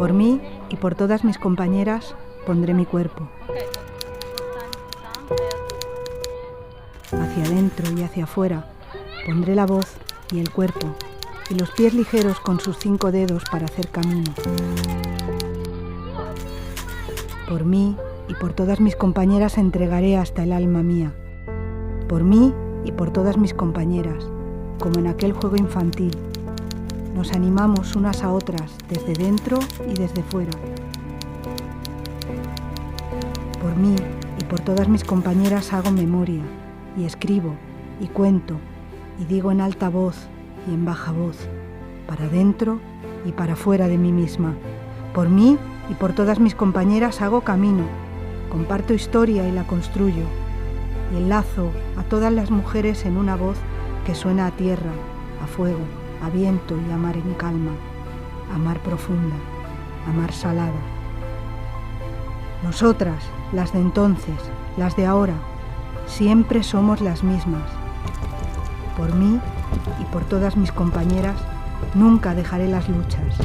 Por mí y por todas mis compañeras pondré mi cuerpo. Hacia adentro y hacia afuera pondré la voz y el cuerpo y los pies ligeros con sus 5 dedos para hacer camino. Por mí y por todas mis compañeras entregaré hasta el alma mía. Por mí y por todas mis compañeras, como en aquel juego infantil. Nos animamos unas a otras desde dentro y desde fuera. Por mí y por todas mis compañeras hago memoria y escribo y cuento y digo en alta voz y en baja voz, para dentro y para fuera de mí misma. Por mí y por todas mis compañeras hago camino, comparto historia y la construyo, y enlazo a todas las mujeres en una voz que suena a tierra, a fuego, a viento y a mar en calma, a mar profunda, a mar salada. Nosotras, las de entonces, las de ahora, siempre somos las mismas. Por mí y por todas mis compañeras, nunca dejaré las luchas.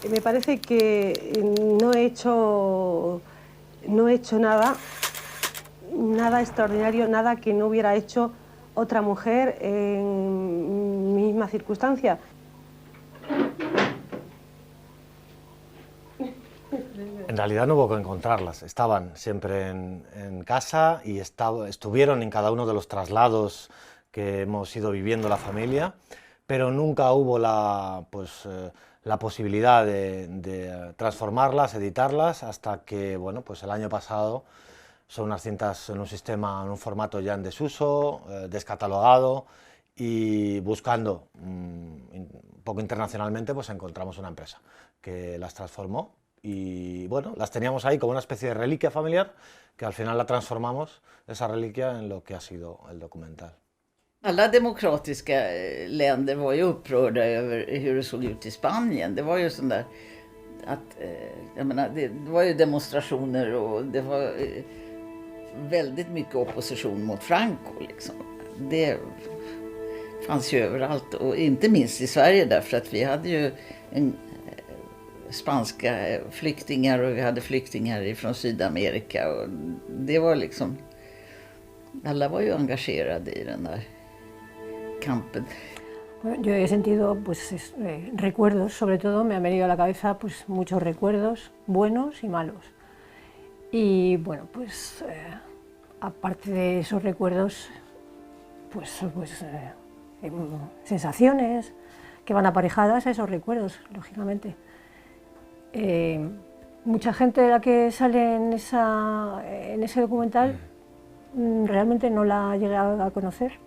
Me parece que no he hecho nada extraordinario, nada que no hubiera hecho otra mujer en misma circunstancia. En realidad no hubo que encontrarlas, estaban siempre en casa y estuvieron en cada uno de los traslados que hemos ido viviendo la familia, pero nunca hubo la posibilidad de transformarlas, editarlas, hasta que bueno, pues el año pasado son unas cintas en un sistema, en un formato ya en desuso, descatalogado, y buscando un poco internacionalmente, pues encontramos una empresa que las transformó y bueno, las teníamos ahí como una especie de reliquia familiar, que al final la transformamos, esa reliquia, en lo que ha sido el documental. Alla demokratiska länder var ju upprörda över hur det såg ut i Spanien. Det var ju sån där att, jag menar, det var ju demonstrationer och det var väldigt mycket opposition mot Franco liksom. Det fanns ju överallt, och inte minst i Sverige, därför att vi hade ju spanska flyktingar och vi hade flyktingar från Sydamerika, och det var liksom, alla var ju engagerade i den där campen. Yo he sentido recuerdos, sobre todo me han venido a la cabeza pues muchos recuerdos buenos y malos. Y bueno, pues aparte de esos recuerdos, sensaciones que van aparejadas a esos recuerdos, lógicamente. Mucha gente de la que sale en ese documental realmente no la he llegado a conocer.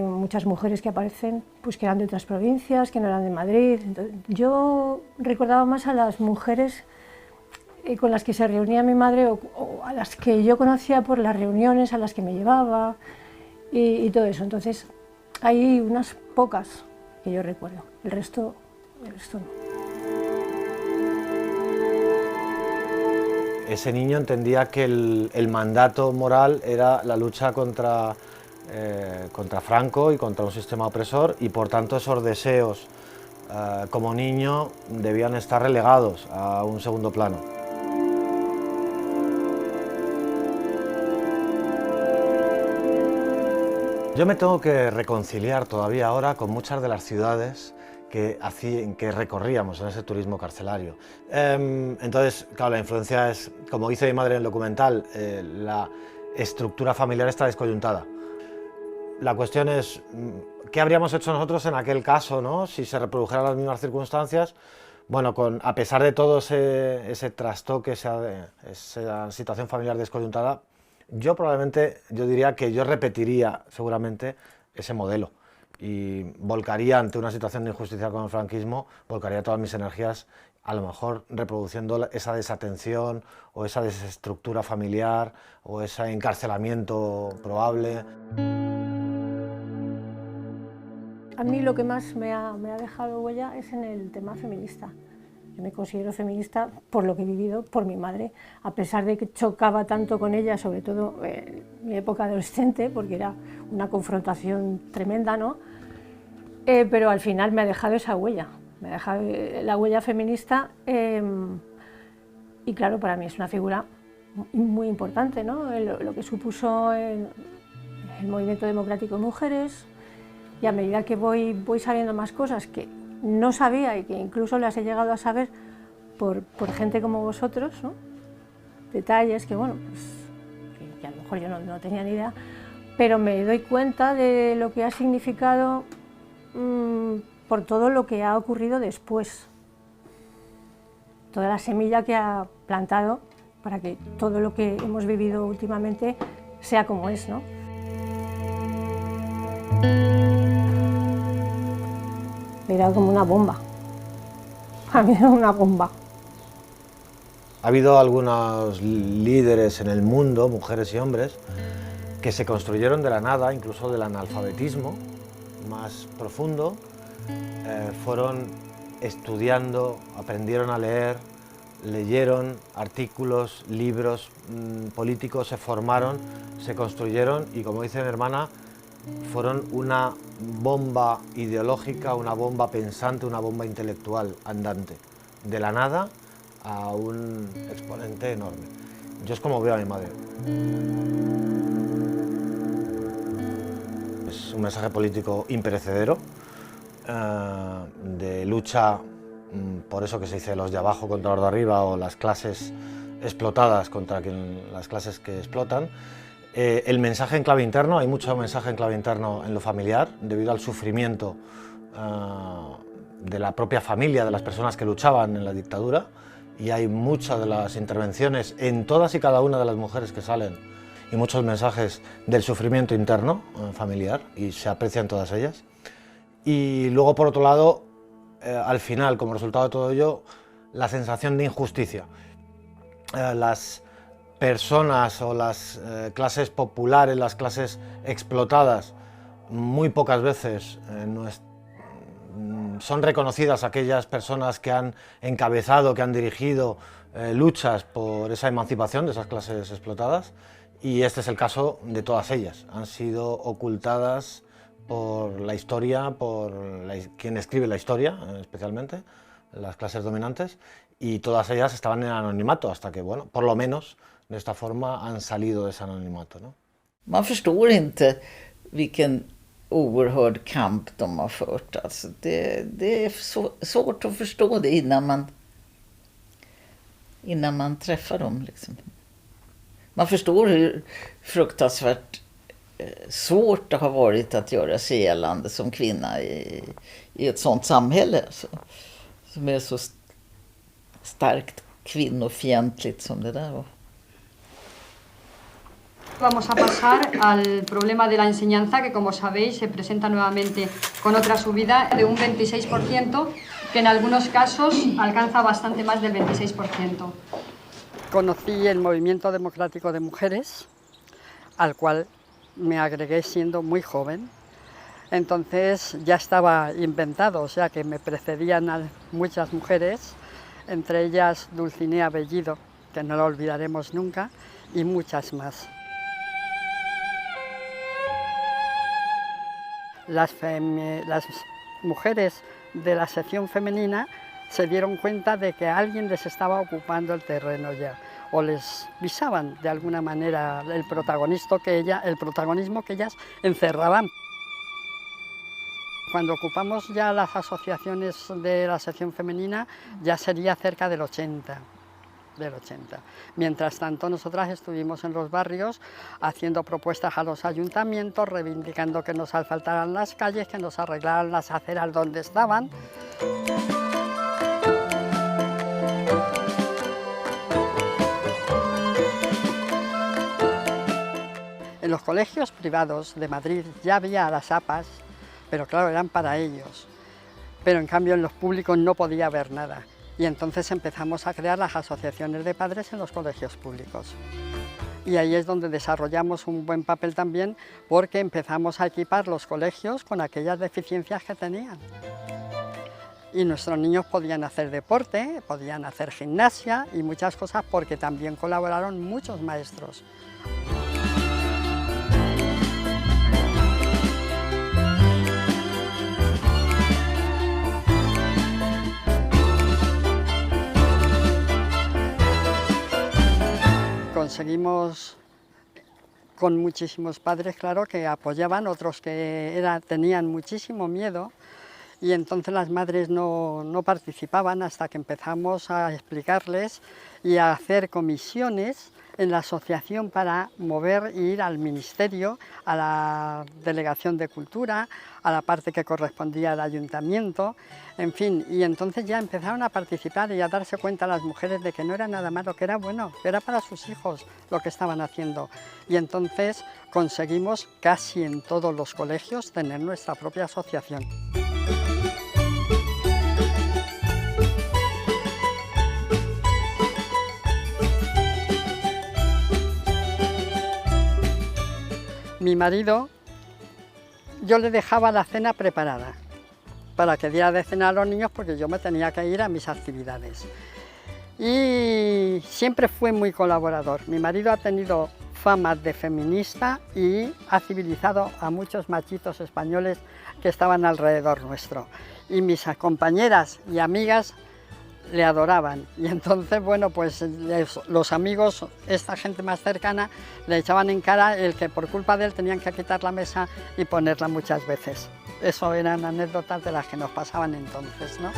Muchas mujeres que aparecen pues que eran de otras provincias, que no eran de Madrid. Entonces, yo recordaba más a las mujeres con las que se reunía mi madre, o a las que yo conocía por las reuniones a las que me llevaba y todo eso. Entonces hay unas pocas que yo recuerdo, el resto no. Ese niño entendía que el mandato moral era la lucha contra Franco y contra un sistema opresor, y por tanto esos deseos como niño debían estar relegados a un segundo plano. Yo me tengo que reconciliar todavía ahora con muchas de las ciudades que recorríamos en ese turismo carcelario. Entonces, claro, la influencia es, como dice mi madre en el documental, la estructura familiar está descoyuntada. La cuestión es, ¿qué habríamos hecho nosotros en aquel caso, ¿no? Si se reprodujeran las mismas circunstancias? Bueno, a pesar de todo ese trastoque, esa situación familiar descoyuntada, yo diría que yo repetiría seguramente ese modelo y volcaría ante una situación de injusticia con el franquismo, volcaría todas mis energías a lo mejor reproduciendo esa desatención o esa desestructura familiar o ese encarcelamiento probable. A mí lo que más me ha dejado huella es en el tema feminista. Yo me considero feminista por lo que he vivido, por mi madre, a pesar de que chocaba tanto con ella, sobre todo en mi época adolescente, porque era una confrontación tremenda, ¿no? Pero al final me ha dejado esa huella, me ha dejado la huella feminista y claro, para mí es una figura muy importante, ¿no? Lo que supuso el movimiento democrático de mujeres, y a medida que voy sabiendo más cosas que no sabía y que incluso las he llegado a saber por gente como vosotros, ¿no? Detalles que, bueno, pues, que a lo mejor yo no tenía ni idea, pero me doy cuenta de lo que ha significado por todo lo que ha ocurrido después, toda la semilla que ha plantado para que todo lo que hemos vivido últimamente sea como es, ¿no? Era como una bomba. A mí era una bomba. Ha habido algunos líderes en el mundo, mujeres y hombres, que se construyeron de la nada, incluso del analfabetismo más profundo. Fueron estudiando, aprendieron a leer, leyeron artículos, libros políticos, se formaron, se construyeron y, como dice mi hermana, fueron una bomba ideológica, una bomba pensante, una bomba intelectual andante, de la nada a un exponente enorme. Yo es como veo a mi madre. Es un mensaje político imperecedero, de lucha por eso que se dice los de abajo contra los de arriba o las clases explotadas contra las clases que explotan. El mensaje en clave interno, hay mucho mensaje en clave interno en lo familiar, debido al sufrimiento de la propia familia, de las personas que luchaban en la dictadura, y hay muchas de las intervenciones en todas y cada una de las mujeres que salen, y muchos mensajes del sufrimiento interno familiar, y se aprecian todas ellas. Y luego, por otro lado, al final, como resultado de todo ello, la sensación de injusticia. Las personas o las clases populares, las clases explotadas, muy pocas veces son reconocidas aquellas personas que han encabezado, que han dirigido luchas por esa emancipación de esas clases explotadas, y este es el caso de todas ellas. Han sido ocultadas por la historia, por quien escribe la historia, especialmente las clases dominantes, y todas ellas estaban en anonimato hasta que, bueno, por lo menos de esta forma han salido de ese anonimato, ¿no? Man förstår inte vilken oerhörd kamp de har fört. Alltså det är svårt att förstå det innan man träffar dem. Liksom. Man förstår hur fruktansvärt svårt det har varit att göra sig gällande som kvinna i ett sånt samhälle. Alltså, som är så starkt kvinnofientligt som det där var. Vamos a pasar al problema de la enseñanza, que como sabéis se presenta nuevamente con otra subida de un 26%, que en algunos casos alcanza bastante más del 26%. Conocí el Movimiento Democrático de Mujeres, al cual me agregué siendo muy joven. Entonces ya estaba inventado, o sea que me precedían muchas mujeres, entre ellas Dulcinea Bellido, que no la olvidaremos nunca, y muchas más. Las mujeres de la sección femenina se dieron cuenta de que alguien les estaba ocupando el terreno ya, o les visaban de alguna manera el protagonismo que ellas encerraban. Cuando ocupamos ya las asociaciones de la sección femenina ya sería cerca del 80. Mientras tanto, nosotras estuvimos en los barrios haciendo propuestas a los ayuntamientos, reivindicando que nos asfaltaran las calles, que nos arreglaran las aceras donde estaban. En los colegios privados de Madrid ya había las APAs, pero claro, eran para ellos. Pero en cambio en los públicos no podía haber nada. Y entonces empezamos a crear las asociaciones de padres en los colegios públicos. Y ahí es donde desarrollamos un buen papel también, porque empezamos a equipar los colegios con aquellas deficiencias que tenían. Y nuestros niños podían hacer deporte, podían hacer gimnasia y muchas cosas, porque también colaboraron muchos maestros. Conseguimos con muchísimos padres, claro, que apoyaban, otros que tenían muchísimo miedo, y entonces las madres no participaban hasta que empezamos a explicarles y a hacer comisiones en la asociación para mover e ir al ministerio, a la delegación de cultura, a la parte que correspondía al ayuntamiento, en fin, y entonces ya empezaron a participar y a darse cuenta las mujeres de que no era nada malo, que era bueno, que era para sus hijos lo que estaban haciendo. Y entonces conseguimos casi en todos los colegios tener nuestra propia asociación. Mi marido, yo le dejaba la cena preparada para que diera de cenar a los niños, porque yo me tenía que ir a mis actividades. Y siempre fue muy colaborador. Mi marido ha tenido fama de feminista y ha civilizado a muchos machitos españoles que estaban alrededor nuestro. Y mis compañeras y amigas le adoraban, y entonces, bueno, pues los amigos, esta gente más cercana, le echaban en cara el que por culpa de él tenían que quitar la mesa y ponerla muchas veces. Eso eran anécdotas de las que nos pasaban entonces, ¿no?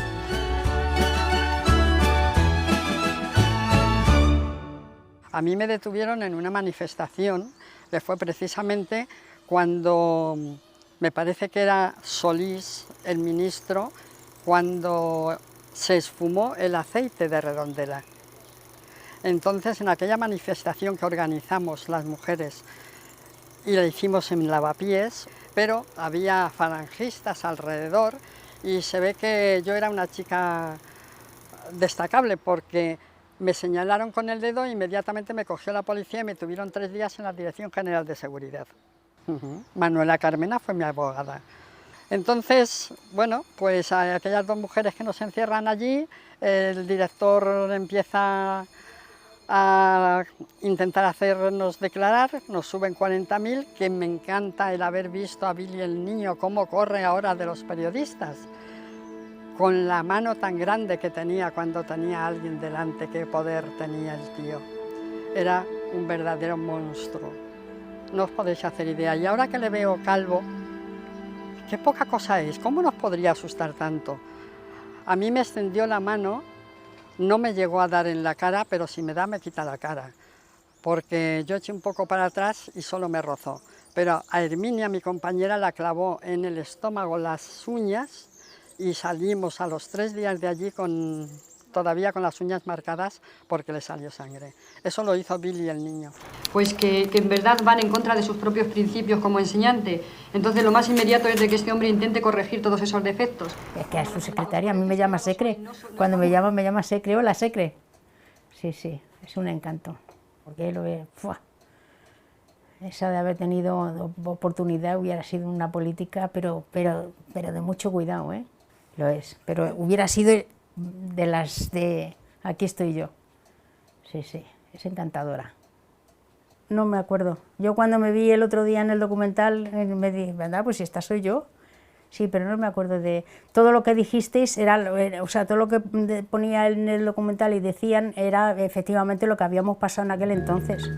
A mí me detuvieron en una manifestación que fue precisamente cuando, me parece que era Solís, el ministro, cuando se esfumó el aceite de Redondela. Entonces, en aquella manifestación que organizamos las mujeres, y la hicimos en Lavapiés, pero había falangistas alrededor, y se ve que yo era una chica destacable, porque me señalaron con el dedo e inmediatamente me cogió la policía y me tuvieron 3 días en la Dirección General de Seguridad. Manuela Carmena fue mi abogada. Entonces, bueno, pues a aquellas 2 mujeres que nos encierran allí, el director empieza a intentar hacernos declarar, nos suben 40.000, que me encanta el haber visto a Billy el niño cómo corre ahora de los periodistas, con la mano tan grande que tenía cuando tenía a alguien delante, qué poder tenía el tío. Era un verdadero monstruo, no os podéis hacer idea. Y ahora que le veo calvo, qué poca cosa es, ¿cómo nos podría asustar tanto? A mí me extendió la mano, no me llegó a dar en la cara, pero si me da me quita la cara, porque yo eché un poco para atrás y solo me rozó. Pero a Herminia, mi compañera, la clavó en el estómago las uñas y salimos a los 3 días de allí todavía con las uñas marcadas porque le salió sangre. Eso lo hizo Billy el niño. Pues que en verdad van en contra de sus propios principios como enseñante. Entonces lo más inmediato es de que este hombre intente corregir todos esos defectos. Es que a su secretaria a mí me llama Secre. Cuando me llama Secre. Hola, Secre. Sí, sí, es un encanto. Porque lo ve... ¡fua! Esa de haber tenido oportunidad hubiera sido una política, pero de mucho cuidado, ¿eh? Lo es. Pero hubiera sido de las de... Aquí estoy yo. Sí, sí, es encantadora. No me acuerdo. Yo cuando me vi el otro día en el documental me dije, ¿verdad? Pues si esta soy yo. Sí, pero no me acuerdo de... Todo lo que dijisteis, o sea, todo lo que ponía en el documental y decían era efectivamente lo que habíamos pasado en aquel entonces.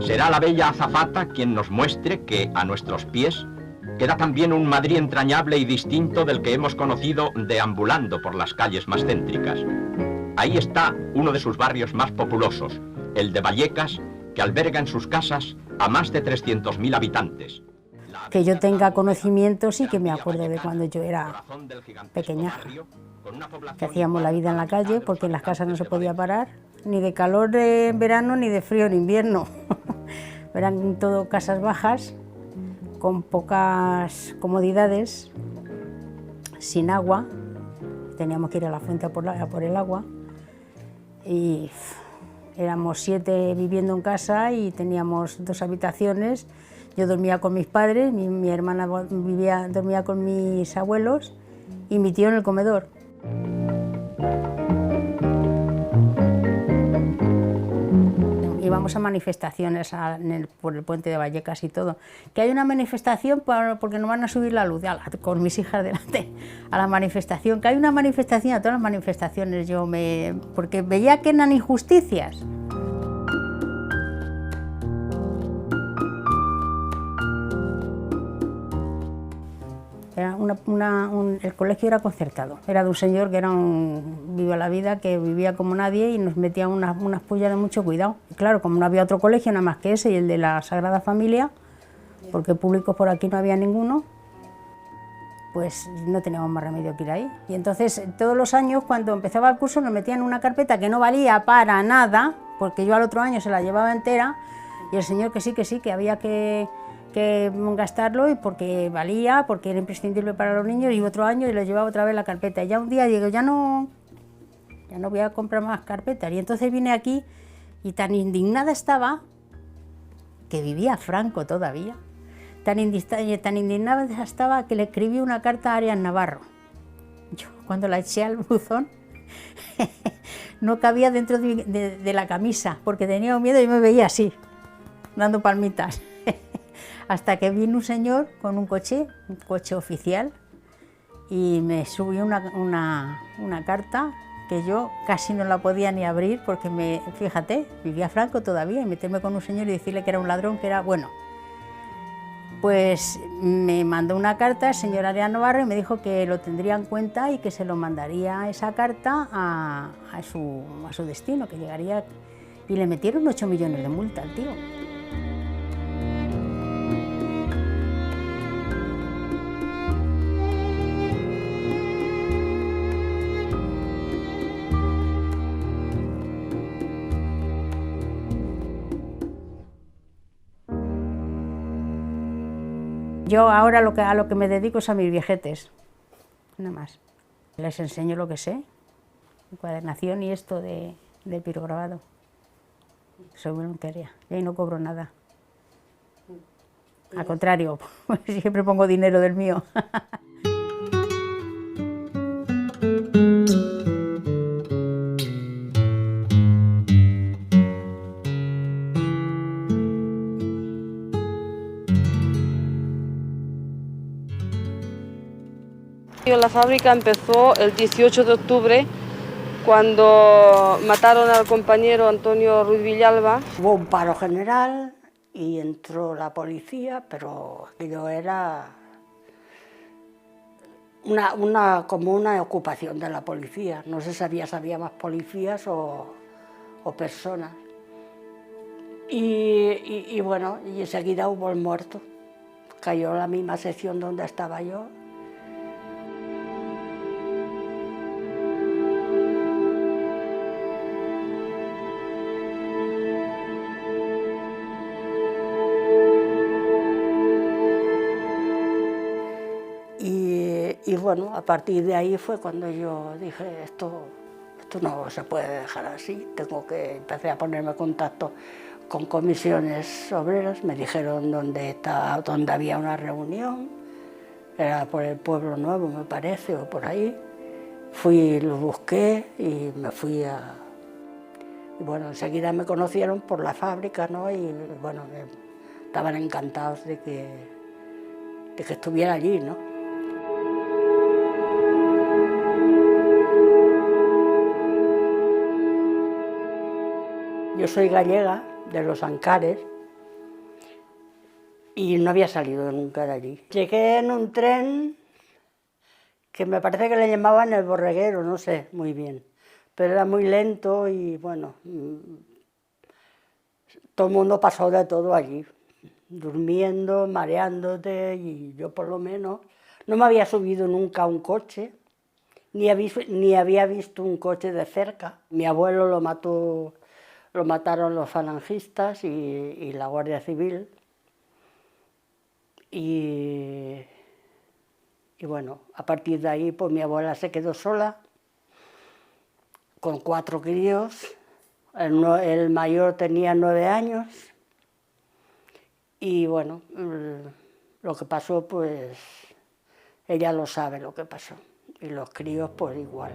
Será la bella azafata quien nos muestre que, a nuestros pies, queda también un Madrid entrañable y distinto del que hemos conocido deambulando por las calles más céntricas. Ahí está uno de sus barrios más populosos, el de Vallecas, que alberga en sus casas a más de 300.000 habitantes. Que yo tenga conocimiento, sí que me acuerdo de cuando yo era pequeña, que hacíamos la vida en la calle porque en las casas no se podía parar, ni de calor en verano ni de frío en invierno. Eran todo casas bajas, con pocas comodidades, sin agua, teníamos que ir a la fuente a por el agua y éramos 7 viviendo en casa y teníamos 2 habitaciones. Yo dormía con mis padres, mi hermana dormía con mis abuelos y mi tío en el comedor. Íbamos a manifestaciones por el puente de Vallecas y todo. Que hay una manifestación porque nos van a subir la luz, con mis hijas delante, a la manifestación. Que hay una manifestación, a todas las manifestaciones porque veía que eran injusticias. Era el colegio era concertado, era de un señor que era un viva la vida, que vivía como nadie y nos metía unas pullas de mucho cuidado. Y claro, como no había otro colegio nada más que ese y el de la Sagrada Familia, porque públicos por aquí no había ninguno, pues no teníamos más remedio que ir ahí. Y entonces todos los años cuando empezaba el curso nos metían en una carpeta que no valía para nada, porque yo al otro año se la llevaba entera, y el señor que sí, que había que gastarlo y porque valía, porque era imprescindible para los niños, y otro año y lo llevaba otra vez la carpeta. Y ya un día digo, ya no voy a comprar más carpetas. Y entonces vine aquí y tan indignada estaba, que vivía Franco todavía, tan indignada estaba que le escribí una carta a Arias Navarro. Yo cuando la eché al buzón no cabía dentro de la camisa porque tenía miedo y me veía así, dando palmitas. Hasta que vino un señor con un coche oficial, y me subió una carta que yo casi no la podía ni abrir porque fíjate, vivía Franco todavía, y meterme con un señor y decirle que era un ladrón, que era bueno. Pues me mandó una carta el señor Arias Navarro y me dijo que lo tendría en cuenta y que se lo mandaría esa carta a su destino, que llegaría, y le metieron 8 millones de multa al tío. Yo ahora a lo que me dedico es a mis viejetes, nada más. Les enseño lo que sé, encuadernación y esto del pirograbado. Soy voluntaria y ahí no cobro nada. Al contrario, siempre pongo dinero del mío. La fábrica empezó el 18 de octubre, cuando mataron al compañero Antonio Ruiz Villalba. Hubo un paro general y entró la policía, pero aquello era como una ocupación de la policía. No se sabía si había más policías o personas. Y bueno, y enseguida hubo el muerto. Cayó en la misma sección donde estaba yo. Y bueno, a partir de ahí fue cuando yo dije, esto no se puede dejar así, empecé a ponerme en contacto con comisiones obreras, me dijeron dónde había una reunión, era por el Pueblo Nuevo, me parece, o por ahí. Fui, lo busqué y me fui y bueno, enseguida me conocieron por la fábrica, ¿no? Y bueno, estaban encantados de que estuviera allí, ¿no? Yo soy gallega, de los Ancares, y no había salido nunca de allí. Llegué en un tren que me parece que le llamaban el Borreguero, no sé muy bien, pero era muy lento y bueno, todo el mundo pasó de todo allí, durmiendo, mareándote, y yo por lo menos no me había subido nunca a un coche, ni había visto un coche de cerca. Mi abuelo lo mataron los falangistas y la Guardia Civil. Y bueno, a partir de ahí pues mi abuela se quedó sola, con 4 críos, el mayor tenía 9 años, y bueno, lo que pasó pues ella lo sabe lo que pasó, y los críos pues igual.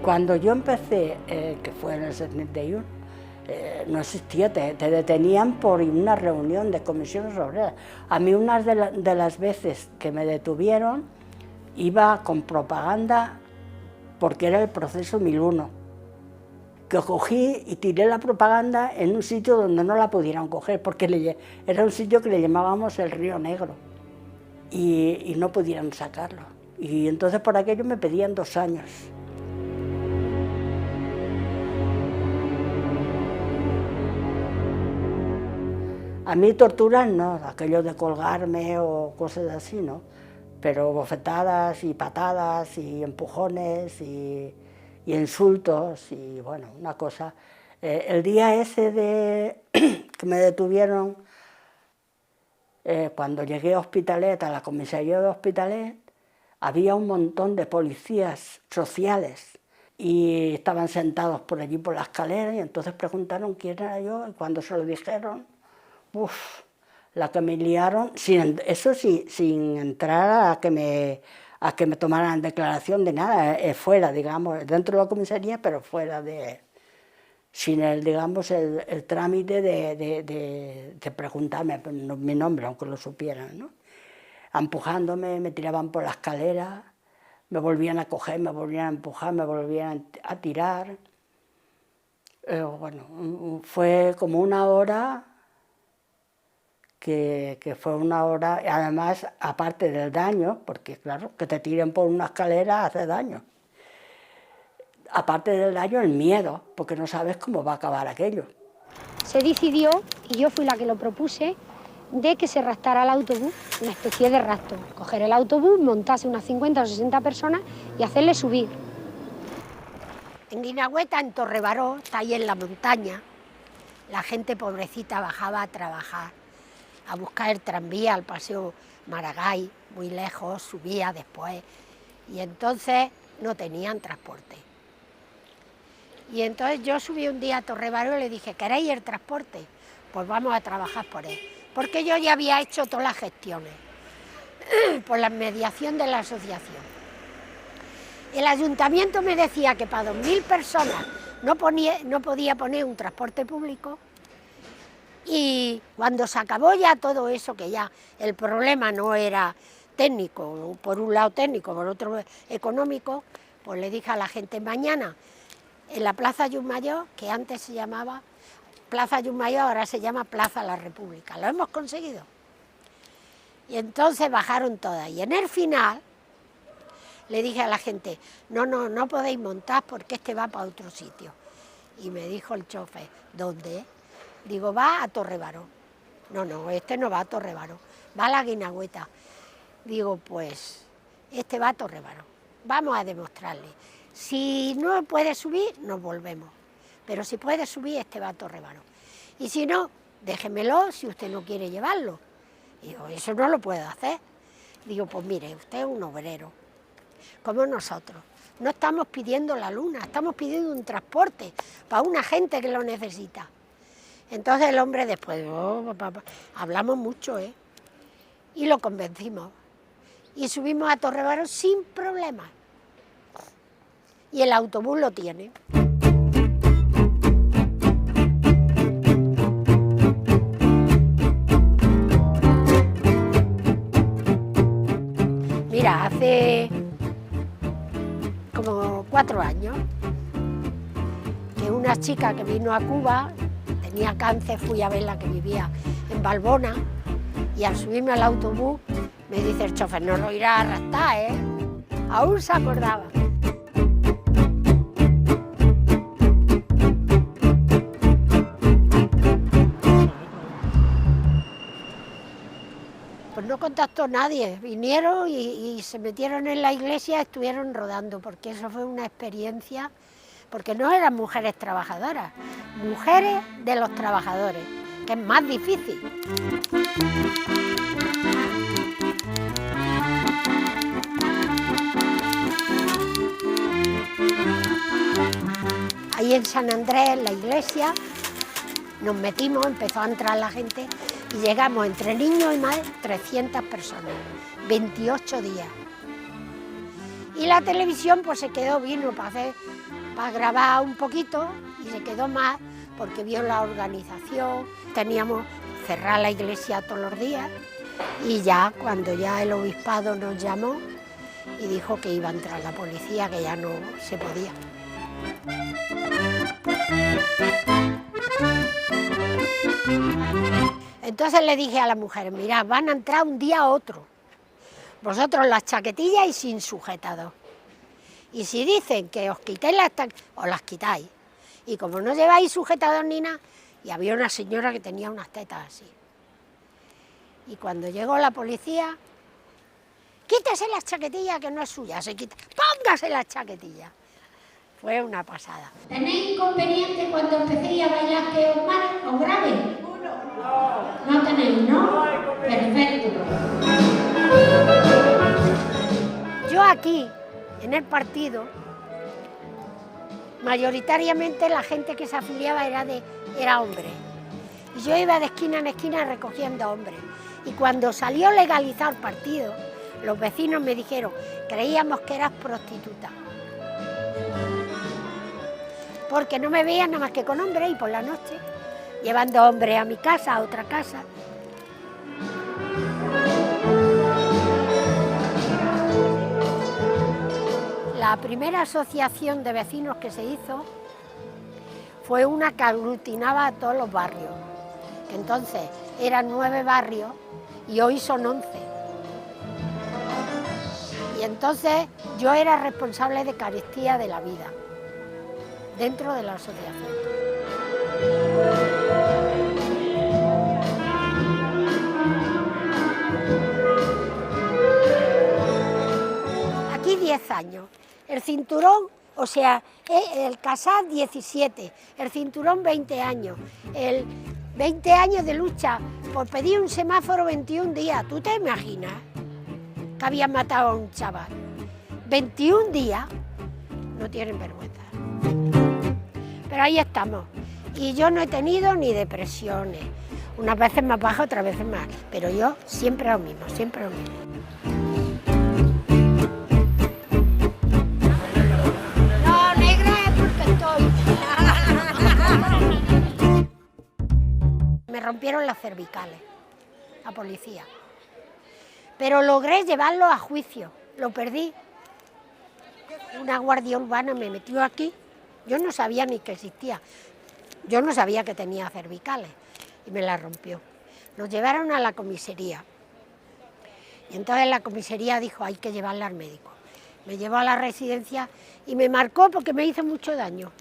Cuando yo empecé, que fue en el 71, no existía, te detenían por una reunión de comisiones obreras. A mí una de las veces que me detuvieron iba con propaganda porque era el proceso 1001, que cogí y tiré la propaganda en un sitio donde no la pudieran coger, porque era un sitio que le llamábamos el Río Negro, y no pudieran sacarlo. Y entonces por aquello me pedían 2 años. A mí torturas no, aquello de colgarme o cosas así, ¿no? Pero bofetadas y patadas y empujones y insultos y bueno, una cosa. El día ese que me detuvieron, cuando llegué a Hospitalet, a la comisaría de Hospitalet, había un montón de policías sociales y estaban sentados por allí por la escalera, y entonces preguntaron quién era yo, y cuando se lo dijeron, la que me liaron, sin entrar a que me tomaran declaración de nada, fuera, digamos, dentro de la comisaría, pero fuera sin el trámite de preguntarme mi nombre, aunque lo supieran, ¿no? Empujándome, me tiraban por la escalera, me volvían a coger, me volvían a empujar, me volvían a tirar. Bueno, fue como una hora, que fue una hora, además, aparte del daño, porque claro, que te tiren por una escalera hace daño. Aparte del daño, el miedo, porque no sabes cómo va a acabar aquello. Se decidió, y yo fui la que lo propuse, de que se raptara el autobús, una especie de rapto. Coger el autobús, montarse unas 50 o 60 personas y hacerle subir. En Guinahueta, en Torrebaró, está ahí en la montaña, la gente pobrecita bajaba a trabajar, a buscar el tranvía al paseo Maragall, muy lejos, subía después, y entonces no tenían transporte. Y entonces yo subí un día a Torrebaró y le dije, ¿queréis el transporte? Pues vamos a trabajar por él. Porque yo ya había hecho todas las gestiones, por la mediación de la asociación. El ayuntamiento me decía que para 2.000 personas no podía poner un transporte público, y cuando se acabó ya todo eso, que ya el problema no era técnico, por un lado técnico, por otro económico, pues le dije a la gente, mañana en la Plaza Llumayor, que antes se llamaba Plaza Llumayor, ahora se llama Plaza La República, lo hemos conseguido. Y entonces bajaron todas, y en el final le dije a la gente, no podéis montar porque este va para otro sitio. Y me dijo el chofer, ¿dónde? Digo, va a Torrebaró. No, este no va a Torrebaró, va a la Guinahueta. Digo, pues, este va a Torrebaró. Vamos a demostrarle. Si no puede subir, nos volvemos. Pero si puede subir, este va a Torrebaró. Y si no, déjemelo si usted no quiere llevarlo. Digo, eso no lo puedo hacer. Digo, pues mire, usted es un obrero, como nosotros. No estamos pidiendo la luna, estamos pidiendo un transporte para una gente que lo necesita. Entonces el hombre después, hablamos mucho, y lo convencimos. Y subimos a Torrebaró sin problemas. y el autobús lo tiene. Mira, hace como 4 años que una chica que vino a Cuba, tenía cáncer, fui a verla, que vivía en Valbona, y al subirme al autobús me dice el chofer, no lo irá a arrastrar, ¿eh? Aún se acordaba. Pues no contactó nadie, vinieron y se metieron en la iglesia, estuvieron rodando, porque eso fue una experiencia, porque no eran mujeres trabajadoras, mujeres de los trabajadores, que es más difícil. Ahí en San Andrés, en la iglesia, nos metimos, empezó a entrar la gente y llegamos entre niños y madres 300 personas, 28 días. Y la televisión pues se quedó, vino para grabar un poquito y se quedó más porque vio la organización. Teníamos cerrar la iglesia todos los días y ya cuando ya el obispado nos llamó y dijo que iba a entrar la policía, que ya no se podía. Entonces le dije a las mujeres, mirad, van a entrar un día a otro, vosotros las chaquetillas y sin sujetador. Y si dicen que os quitéis las chaquetillas, os las quitáis. Y como no lleváis sujetador ni nada, y había una señora que tenía unas tetas así. Y cuando llegó la policía, quítese las chaquetillas que no es suya, se quita, póngase las chaquetillas. Fue una pasada. ¿Tenéis inconveniente cuando empecéis a bailar que os graben? No tenéis, ¿no? Perfecto. Yo aquí, en el partido, mayoritariamente la gente que se afiliaba era hombre. Y yo iba de esquina en esquina recogiendo hombres. Y cuando salió legalizado el partido, los vecinos me dijeron, creíamos que eras prostituta. Porque no me veían nada más que con hombres y por la noche, llevando hombres a mi casa, a otra casa. La primera asociación de vecinos que se hizo fue una que aglutinaba a todos los barrios. Entonces eran 9 barrios y hoy son 11. Y entonces yo era responsable de carestía de la vida dentro de la asociación. Aquí 10 años. El cinturón, o sea, el casar 17, el cinturón 20 años, el 20 años de lucha por pedir un semáforo 21 días. ¿Tú te imaginas que habían matado a un chaval? 21 días, no tienen vergüenza. Pero ahí estamos. Y yo no he tenido ni depresiones. Unas veces más bajas, otras veces más. Pero yo siempre lo mismo, siempre lo mismo. No, negra es porque estoy. Me rompieron las cervicales, la policía. Pero logré llevarlo a juicio. Lo perdí. Una guardia urbana me metió aquí. Yo no sabía ni que existía. Yo no sabía que tenía cervicales y me la rompió. Nos llevaron a la comisaría. Y entonces la comisaría dijo, hay que llevarla al médico. Me llevó a la residencia y me marcó porque me hizo mucho daño.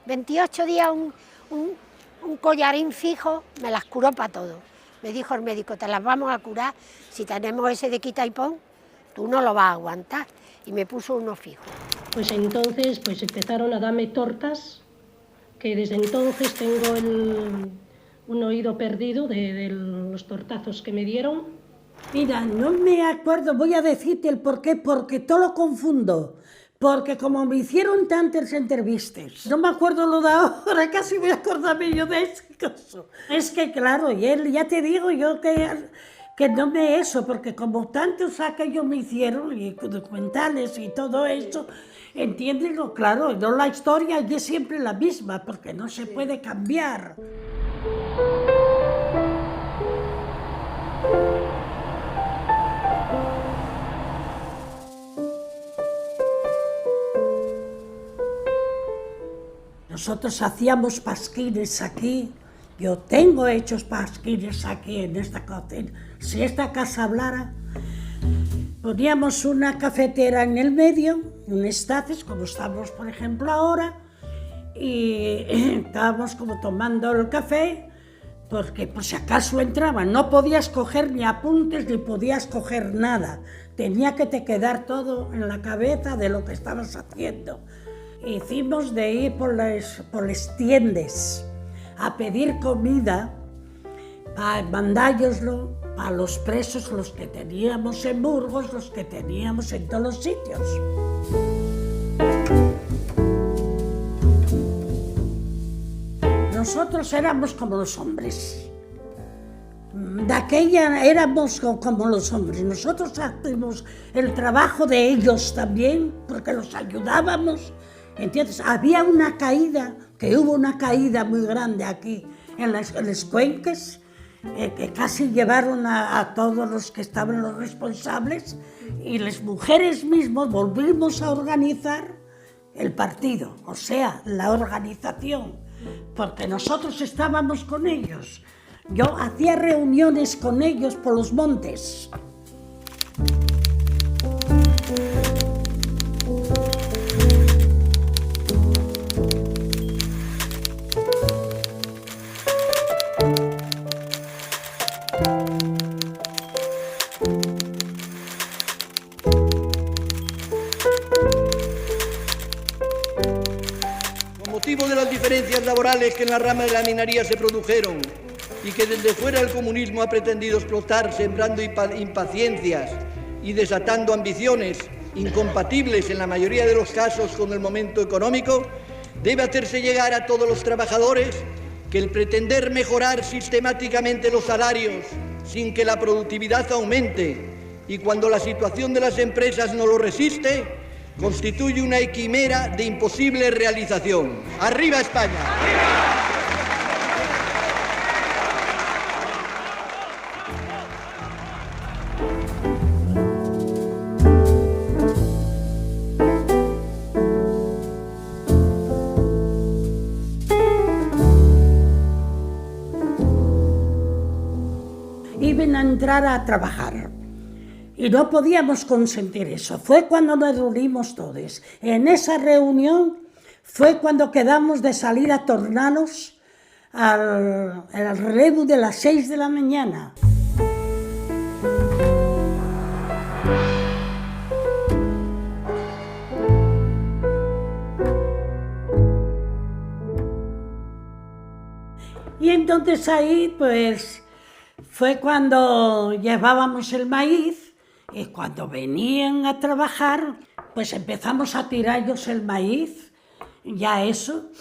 28 días un collarín fijo, me las curó para todo. Me dijo el médico, te las vamos a curar, si tenemos ese de quita y pon, tú no lo vas a aguantar. Y me puso uno fijo. Pues entonces empezaron a darme tortas, que desde entonces tengo un oído perdido de los tortazos que me dieron. Mira, no me acuerdo, voy a decirte el por qué, porque todo lo confundo. Porque como me hicieron tantas entrevistas, no me acuerdo lo de ahora, casi voy a acordarme yo de ese caso. Es que claro, y él, ya te digo yo que que no me eso, porque como tantos aquellos me hicieron, y documentales y todo eso, entiéndelo, claro, no, la historia es siempre la misma, porque no se puede cambiar. Nosotros hacíamos pasquines aquí. Yo tengo hechos pasquines aquí en esta cocina. Si esta casa hablara, poníamos una cafetera en el medio, un estaces, como estamos por ejemplo ahora, y estábamos como tomando el café, porque por si acaso entraban, no podías coger ni apuntes ni podías coger nada. Tenía que te quedar todo en la cabeza de lo que estabas haciendo. Hicimos de ir por las tiendas a pedir comida para mandárnoslo a los presos, los que teníamos en Burgos, los que teníamos en todos los sitios. Nosotros éramos como los hombres. De aquella éramos como los hombres. Nosotros hacíamos el trabajo de ellos también, porque los ayudábamos. ¿Entiendes? Había una caída, que hubo una caída muy grande aquí en las cuencas, que casi llevaron a todos los que estaban los responsables, y las mujeres mismas volvimos a organizar el partido, o sea, la organización, porque nosotros estábamos con ellos. Yo hacía reuniones con ellos por los montes. Laborales que en la rama de la minería se produjeron y que desde fuera el comunismo ha pretendido explotar, sembrando impaciencias y desatando ambiciones incompatibles en la mayoría de los casos con el momento económico, debe hacerse llegar a todos los trabajadores que el pretender mejorar sistemáticamente los salarios sin que la productividad aumente y cuando la situación de las empresas no lo resiste, constituye una quimera de imposible realización. ¡Arriba España! Iban a entrar a trabajar. Y no podíamos consentir eso. Fue cuando nos reunimos todos. En esa reunión fue cuando quedamos de salir a tornarnos al relevo de las 6 de la mañana. Y entonces ahí pues fue cuando llevábamos el maíz. Y cuando venían a trabajar, pues empezamos a tirarlos el maíz, ya eso,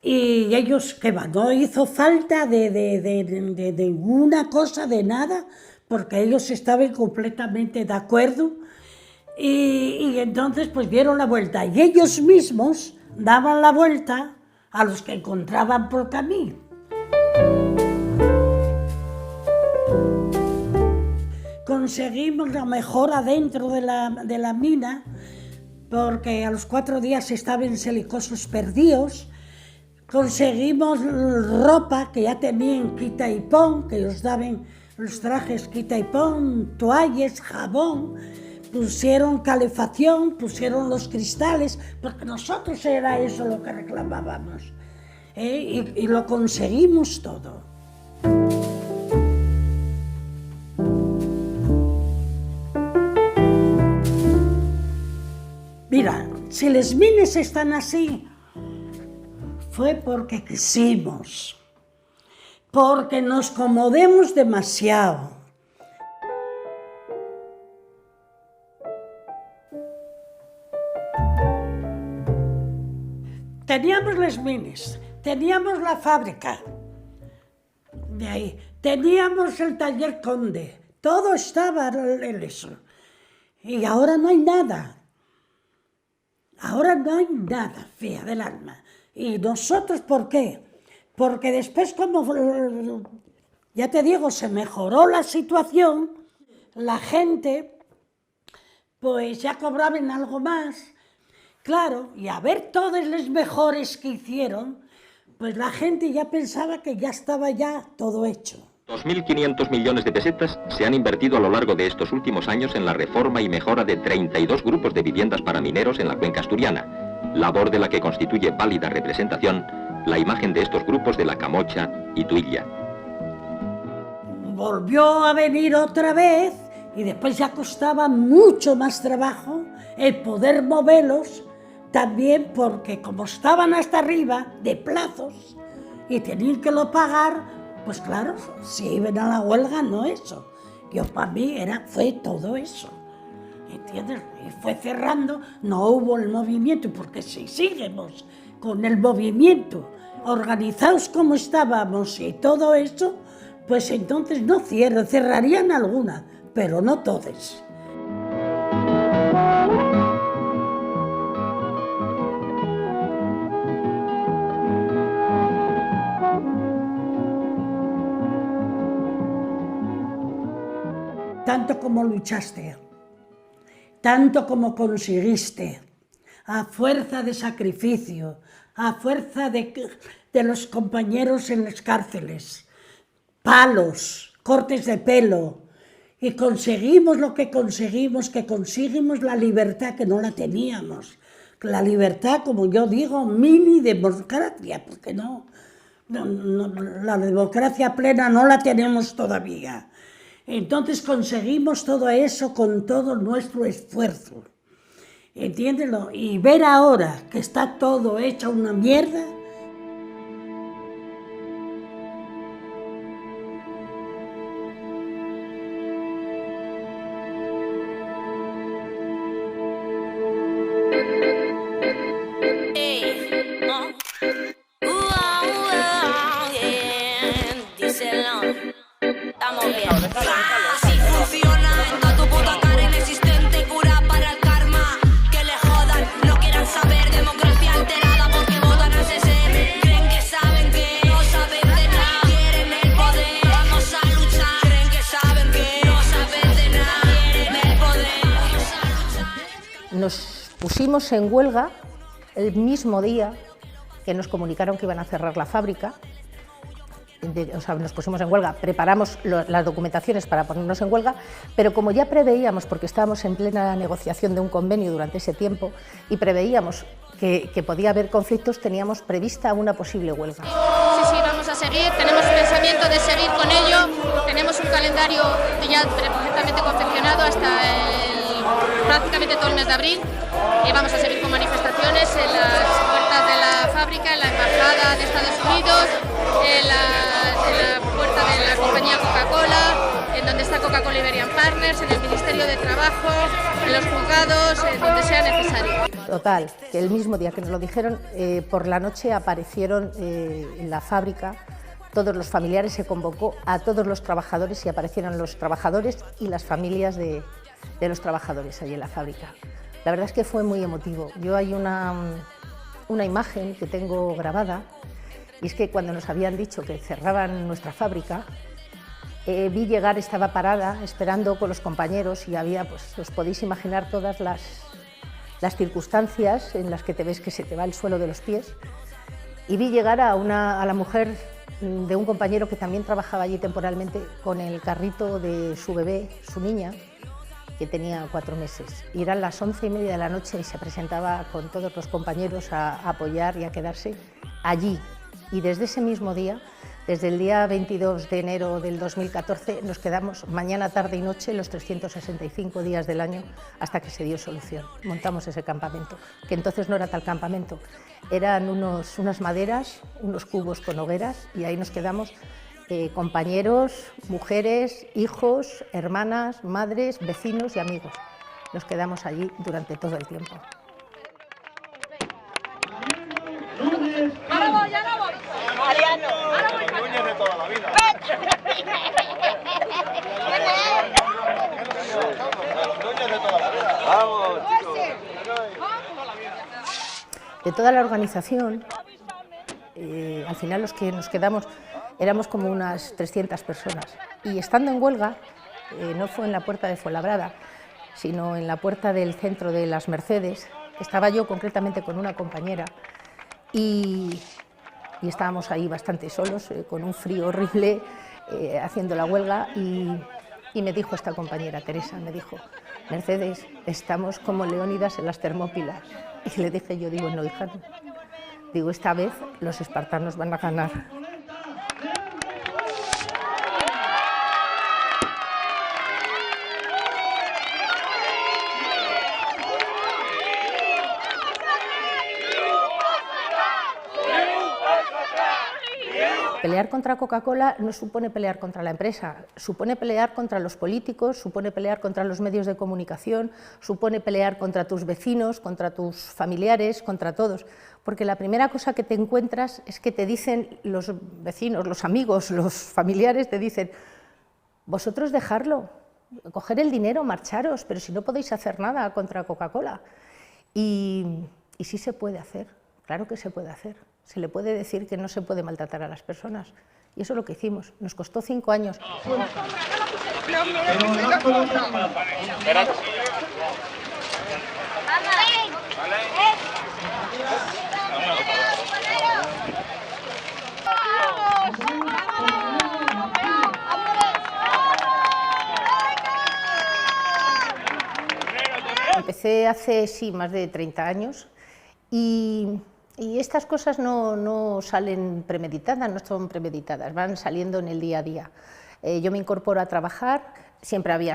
y ellos, que no hizo falta de ninguna cosa, de nada, porque ellos estaban completamente de acuerdo, y entonces pues dieron la vuelta, y ellos mismos daban la vuelta a los que encontraban por camino. Conseguimos la mejora dentro de la mina, porque a los 4 días estaban silicosos perdidos. Conseguimos ropa que ya tenían quita y pon, que los daban los trajes quita y pon, toallas, jabón, pusieron calefacción, pusieron los cristales, porque nosotros era eso lo que reclamábamos, y lo conseguimos todo. Mira, si las minas están así, fue porque quisimos, porque nos comodemos demasiado. Teníamos las minas, teníamos la fábrica, de ahí, teníamos el taller Conde, todo estaba en eso. Y ahora no hay nada. Ahora no hay nada, fía del alma. ¿Y nosotros por qué? Porque después, como ya te digo, se mejoró la situación, la gente pues ya cobraban algo más. Claro, y a ver todos los mejores que hicieron, pues la gente ya pensaba que ya estaba ya todo hecho. 2.500 millones de pesetas se han invertido a lo largo de estos últimos años en la reforma y mejora de 32 grupos de viviendas para mineros en la cuenca asturiana, labor de la que constituye válida representación la imagen de estos grupos de La Camocha y Tuilla. Volvió a venir otra vez y después ya costaba mucho más trabajo el poder moverlos, también porque como estaban hasta arriba de plazos y tenían que lo pagar, pues claro, si iban a la huelga no eso. Yo para mí fue todo eso, ¿entiendes? Y fue cerrando, no hubo el movimiento, porque si seguimos con el movimiento organizados como estábamos y todo eso, pues entonces no cerrarían algunas, pero no todas. Tanto como luchaste, tanto como conseguiste, a fuerza de sacrificio, a fuerza de los compañeros en las cárceles, palos, cortes de pelo, y conseguimos lo que conseguimos la libertad que no la teníamos. La libertad, como yo digo, mini democracia, porque no, la democracia plena no la tenemos todavía. Entonces conseguimos todo eso con todo nuestro esfuerzo, entiéndelo, y ver ahora que está todo hecho una mierda. Así funciona en toda tu puta cara inexistente, cura para el karma. Que le jodan, no quieran saber, democracia alterada porque votan al CCM. Creen que saben que no saben de nada, quieren el poder, vamos a luchar. Creen que saben que no saben de nada, quieren el poder, vamos a luchar. Nos pusimos en huelga el mismo día que nos comunicaron que iban a cerrar la fábrica. Nos pusimos en huelga, preparamos las documentaciones para ponernos en huelga, pero como ya preveíamos, porque estábamos en plena negociación de un convenio durante ese tiempo y preveíamos que podía haber conflictos, teníamos prevista una posible huelga. Sí, vamos a seguir, tenemos pensamiento de seguir con ello, tenemos un calendario ya perfectamente confeccionado hasta prácticamente todo el mes de abril y vamos a seguir con manifestaciones en las puertas de la fábrica, en la embajada de Estados Unidos, en la puerta de la compañía Coca-Cola, en donde está Coca-Cola Iberian Partners, en el Ministerio de Trabajo, en los juzgados, en donde sea necesario. Total, que el mismo día que nos lo dijeron, por la noche aparecieron en la fábrica todos los familiares, se convocó a todos los trabajadores y aparecieron los trabajadores y las familias de los trabajadores allí en la fábrica. La verdad es que fue muy emotivo. Yo hay una imagen que tengo grabada, y es que cuando nos habían dicho que cerraban nuestra fábrica, vi llegar, estaba parada esperando con los compañeros y había, pues os podéis imaginar todas las circunstancias en las que te ves que se te va el suelo de los pies, y vi llegar a la mujer de un compañero que también trabajaba allí temporalmente con el carrito de su bebé, su niña, que tenía 4 meses. Y eran las 11:30 de la noche y se presentaba con todos los compañeros a apoyar y a quedarse allí. Y desde ese mismo día, desde el día 22 de enero del 2014, nos quedamos mañana, tarde y noche los 365 días del año hasta que se dio solución. Montamos ese campamento, que entonces no era tal campamento, eran unas maderas, unos cubos con hogueras, y ahí nos quedamos compañeros, mujeres, hijos, hermanas, madres, vecinos y amigos. Nos quedamos allí durante todo el tiempo. Ahora voy, ahora voy. Mariano. Ahora voy. Núñez de toda la vida. De toda la organización, al final los que nos quedamos éramos como unas 300 personas. Y estando en huelga, no fue en la puerta de Fuenlabrada, sino en la puerta del centro de Las Mercedes. Estaba yo concretamente con una compañera y estábamos ahí bastante solos, con un frío horrible, haciendo la huelga, y me dijo esta compañera, Teresa, me dijo: Mercedes, estamos como Leónidas en las Termópilas. Y le dije yo, digo, no, hija, digo, esta vez los espartanos van a ganar. Pelear contra Coca-Cola no supone pelear contra la empresa, supone pelear contra los políticos, supone pelear contra los medios de comunicación, supone pelear contra tus vecinos, contra tus familiares, contra todos. Porque la primera cosa que te encuentras es que te dicen los vecinos, los amigos, los familiares, te dicen: vosotros dejarlo, coger el dinero, marcharos, pero si no podéis hacer nada contra Coca-Cola. Y sí se puede hacer, claro que se puede hacer. Se le puede decir que no se puede maltratar a las personas. Y eso es lo que hicimos. Nos costó 5 años. Empecé hace, sí, más de 30 años y estas cosas no salen premeditadas, no son premeditadas, van saliendo en el día a día. Yo me incorporo a trabajar, siempre había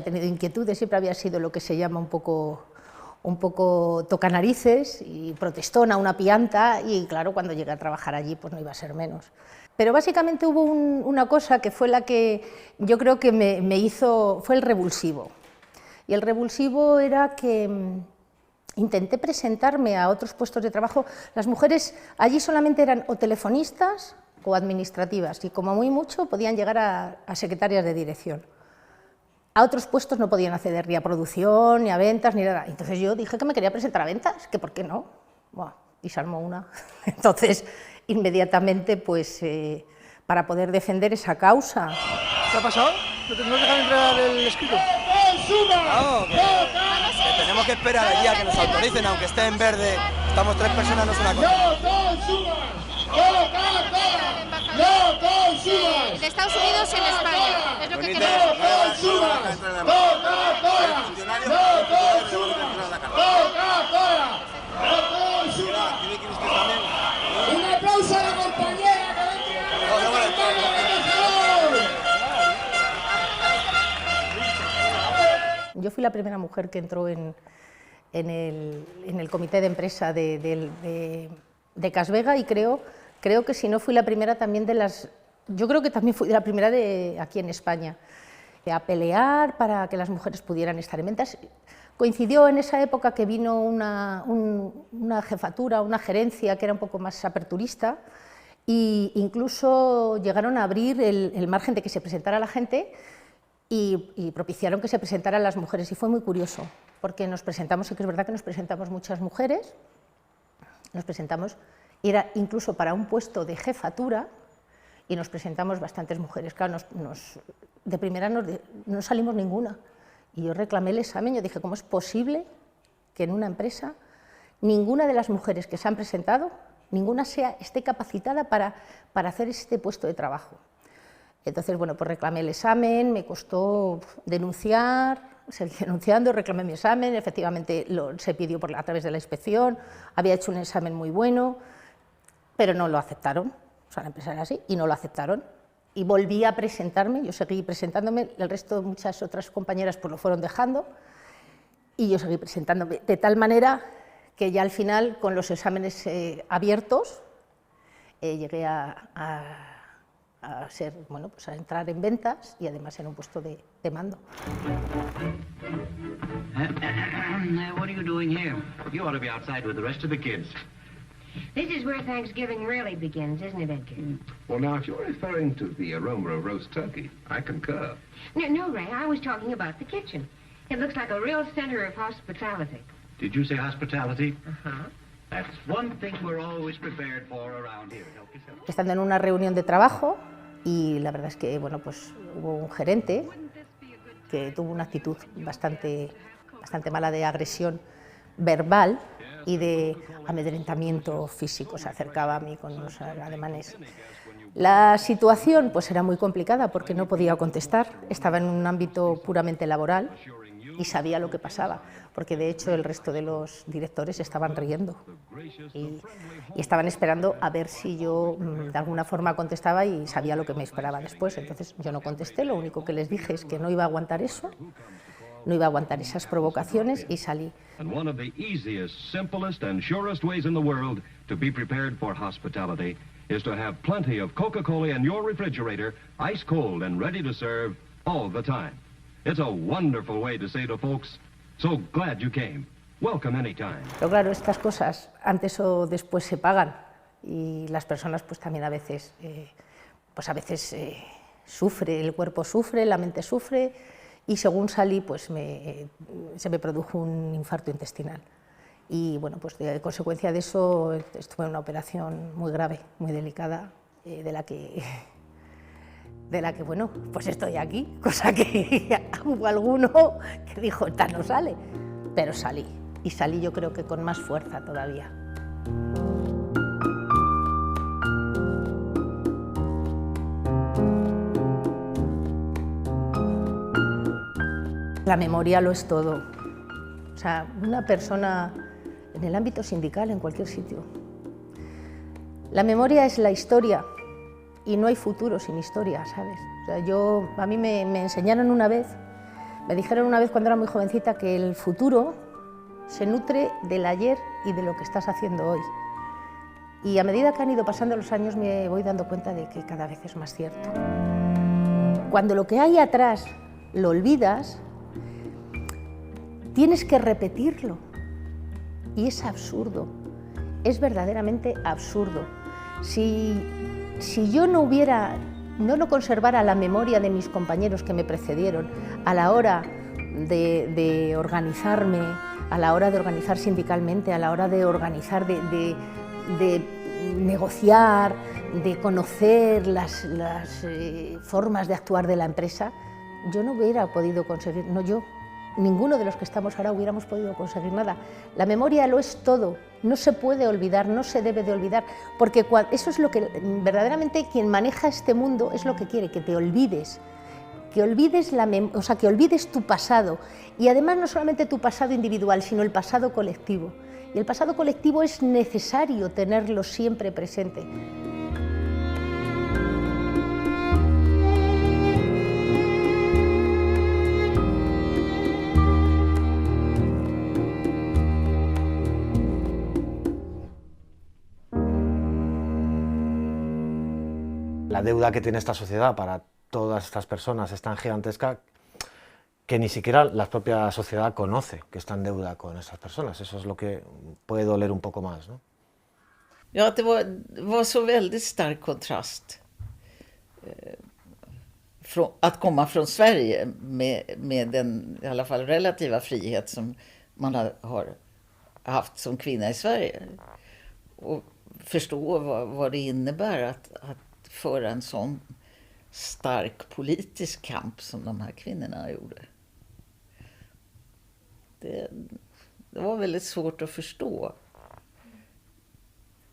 tenido inquietudes, siempre había sido lo que se llama un poco tocanarices y protestona, una pianta, y claro, cuando llegué a trabajar allí pues no iba a ser menos. Pero básicamente hubo una cosa que fue la que yo creo que me hizo, fue el revulsivo. Y el revulsivo era que intenté presentarme a otros puestos de trabajo. Las mujeres allí solamente eran o telefonistas o administrativas, y como muy mucho podían llegar a secretarias de dirección. A otros puestos no podían acceder ni a producción, ni a ventas, ni nada. Entonces yo dije que me quería presentar a ventas, que por qué no. Buah, y se armó una. Entonces, inmediatamente, pues, para poder defender esa causa. ¿Qué ha pasado? ¿No dejan entrar el escrito? No, que tenemos que esperar allí a que nos autoricen, aunque esté en verde. Estamos 3 personas, no es una cosa. De Estados Unidos en España, es lo que queremos. Un aplauso a la compañera. Yo fui la primera mujer que entró en el comité de empresa de Casvega, y creo que si no fui la primera, también yo creo que también fui la primera de aquí en España, a pelear para que las mujeres pudieran estar en ventas. Coincidió en esa época que vino una jefatura, una gerencia que era un poco más aperturista, e incluso llegaron a abrir el margen de que se presentara la gente, y propiciaron que se presentaran las mujeres, y fue muy curioso, porque nos presentamos, y que es verdad que nos presentamos muchas mujeres, era incluso para un puesto de jefatura, y nos presentamos bastantes mujeres. Claro, de primera no salimos ninguna, y yo reclamé el examen. Yo dije, ¿cómo es posible que en una empresa ninguna de las mujeres que se han presentado, ninguna esté capacitada para hacer este puesto de trabajo? Entonces, bueno, pues reclamé el examen, me costó denunciar, seguí denunciando, reclamé mi examen, efectivamente se pidió a través de la inspección, había hecho un examen muy bueno, pero no lo aceptaron, o sea, la empresa era así, y no lo aceptaron. Y volví a presentarme, yo seguí presentándome, el resto, muchas otras compañeras pues lo fueron dejando, y yo seguí presentándome, de tal manera que ya al final, con los exámenes abiertos, llegué a ser, bueno, pues a entrar en ventas, y además en un puesto de mando. What are you doing here? You ought to be outside with the rest of the kids. This is where Thanksgiving really begins, isn't it, Edgar? Well, now, if you're referring to the aroma of roast turkey, I concur. No, Ray, I was talking about the kitchen. It looks like a real center of hospitality. Did you say hospitality? That's one thing we're always prepared for around here. Estando en una reunión de trabajo, y la verdad es que bueno, pues hubo un gerente que tuvo una actitud bastante mala de agresión verbal y de amedrentamiento físico. Se acercaba a mí con unos ademanes. La situación pues era muy complicada porque no podía contestar, estaba en un ámbito puramente laboral y sabía lo que pasaba, porque de hecho el resto de los directores estaban riendo y estaban esperando a ver si yo de alguna forma contestaba y sabía lo que me esperaba después. Entonces yo no contesté, lo único que les dije es que no iba a aguantar eso, no iba a aguantar esas provocaciones y salí. And one of the easiest, simplest and surest ways in the world to be prepared for hospitality is to have plenty of Coca-Cola in your refrigerator, ice cold and ready to serve all the time. It's a wonderful way to say to folks, so glad you came. Welcome anytime. Pero claro, estas cosas antes o después se pagan y las personas pues también a veces sufre, el cuerpo sufre, la mente sufre y según salí pues se me produjo un infarto intestinal. Y bueno, pues de consecuencia de eso estuve en una operación muy grave, muy delicada, de la que bueno, pues estoy aquí, cosa que hubo alguno que dijo, esta no sale, pero salí, y salí yo creo que con más fuerza todavía. La memoria lo es todo, o sea, una persona en el ámbito sindical, en cualquier sitio. La memoria es la historia. Y no hay futuro sin historia, ¿sabes? O sea, a mí me enseñaron una vez, me dijeron una vez cuando era muy jovencita que el futuro se nutre del ayer y de lo que estás haciendo hoy. Y a medida que han ido pasando los años me voy dando cuenta de que cada vez es más cierto. Cuando lo que hay atrás lo olvidas, tienes que repetirlo. Y es absurdo, es verdaderamente absurdo. Si yo no conservara la memoria de mis compañeros que me precedieron a la hora de organizarme, a la hora de organizar sindicalmente, a la hora de organizar, de negociar, de conocer las formas de actuar de la empresa, yo no hubiera podido conseguir, ninguno de los que estamos ahora hubiéramos podido conseguir nada. La memoria lo es todo, no se puede olvidar, no se debe de olvidar, porque eso es lo que verdaderamente quien maneja este mundo es lo que quiere, que te olvides, que olvides tu pasado, y además no solamente tu pasado individual, sino el pasado colectivo. Y el pasado colectivo es necesario tenerlo siempre presente. La deuda que tiene esta sociedad para todas estas personas es tan gigantesca que ni siquiera la propia sociedad conoce que está en deuda con esas personas. Eso es lo que puede doler un poco más, ¿no? Ja, det var så väldigt stark kontrast att komma från Sverige med den i alla fall relativa frihet som man har haft som kvinna i Sverige och förstå vad det innebär att föra en sån stark politisk kamp som de här kvinnorna gjorde. Det var väldigt svårt att förstå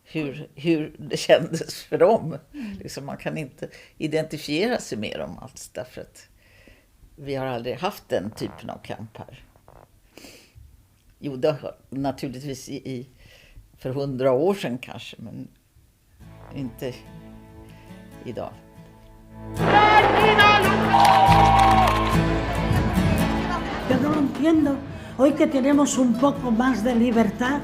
hur det kändes för dem. Liksom man kan inte identifiera sig med dem alls därför att vi har aldrig haft den typen av kamp här. Jo, det har naturligtvis för 100 år sedan kanske, men inte idag. Yo no lo entiendo. Hoy que tenemos un poco más de libertad,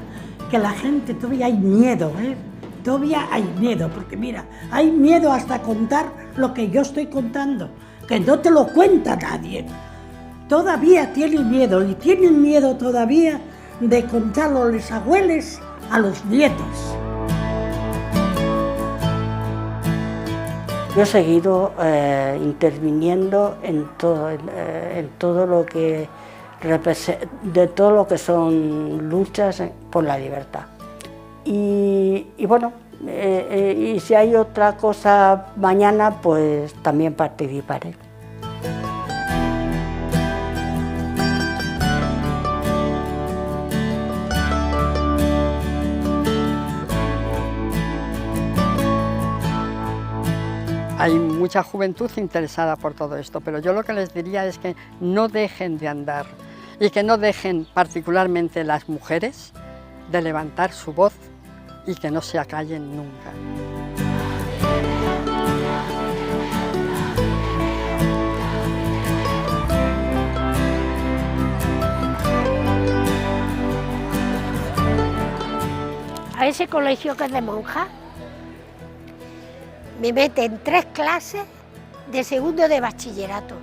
que la gente todavía hay miedo, ¿eh? Todavía hay miedo, porque mira, hay miedo hasta contar lo que yo estoy contando, que no te lo cuenta nadie. Todavía tienen miedo, y tienen miedo todavía de contarlo a los abuelos a los nietos. Yo he seguido interviniendo en todo lo que de todo lo que son luchas por la libertad. Y bueno, y si hay otra cosa mañana, pues también participaré. Hay mucha juventud interesada por todo esto, pero yo lo que les diría es que no dejen de andar y que no dejen, particularmente las mujeres, de levantar su voz y que no se acallen nunca. A ese colegio que es de monjas, me meten 3 clases de segundo de bachillerato,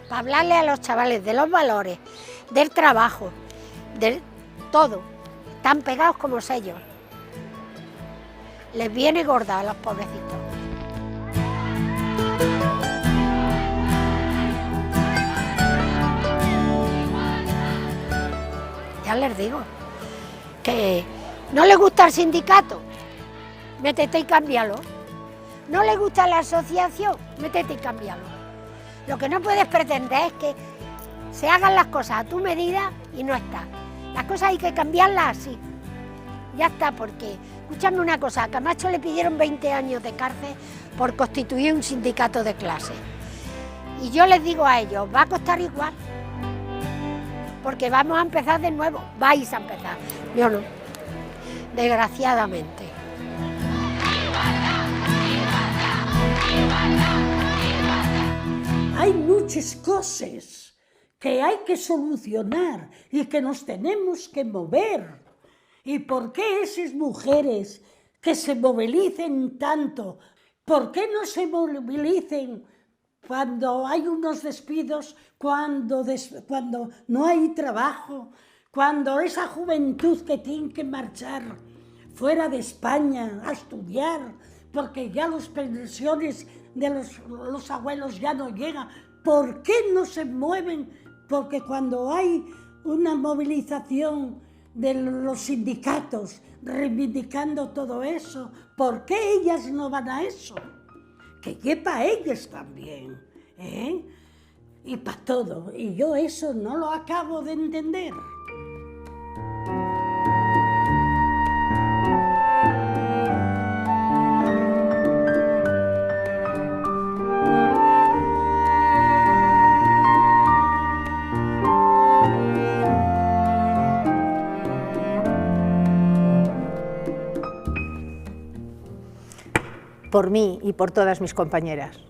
para hablarle a los chavales de los valores, del trabajo, de todo. Están pegados como sellos. Les viene gorda a los pobrecitos. Ya les digo, que no les gusta el sindicato, métete y cámbialo. No le gusta la asociación, métete y cámbialo. Lo que no puedes pretender es que se hagan las cosas a tu medida y no está. Las cosas hay que cambiarlas así. Ya está, porque, escúchame una cosa, a Camacho le pidieron 20 años de cárcel por constituir un sindicato de clase. Y yo les digo a ellos, va a costar igual, porque vamos a empezar de nuevo, vais a empezar. Yo no, desgraciadamente. Hay muchas cosas que hay que solucionar y que nos tenemos que mover. ¿Y por qué esas mujeres que se movilicen tanto? ¿Por qué no se movilicen cuando hay unos despidos, cuando no hay trabajo, cuando esa juventud que tiene que marchar fuera de España a estudiar, porque ya las pensiones de los abuelos ya no llegan? ¿Por qué no se mueven? Porque cuando hay una movilización de los sindicatos reivindicando todo eso, ¿por qué ellas no van a eso? Que lleva ellas también, ¿eh? Y para todo. Y yo eso no lo acabo de entender. Por mí y por todas mis compañeras.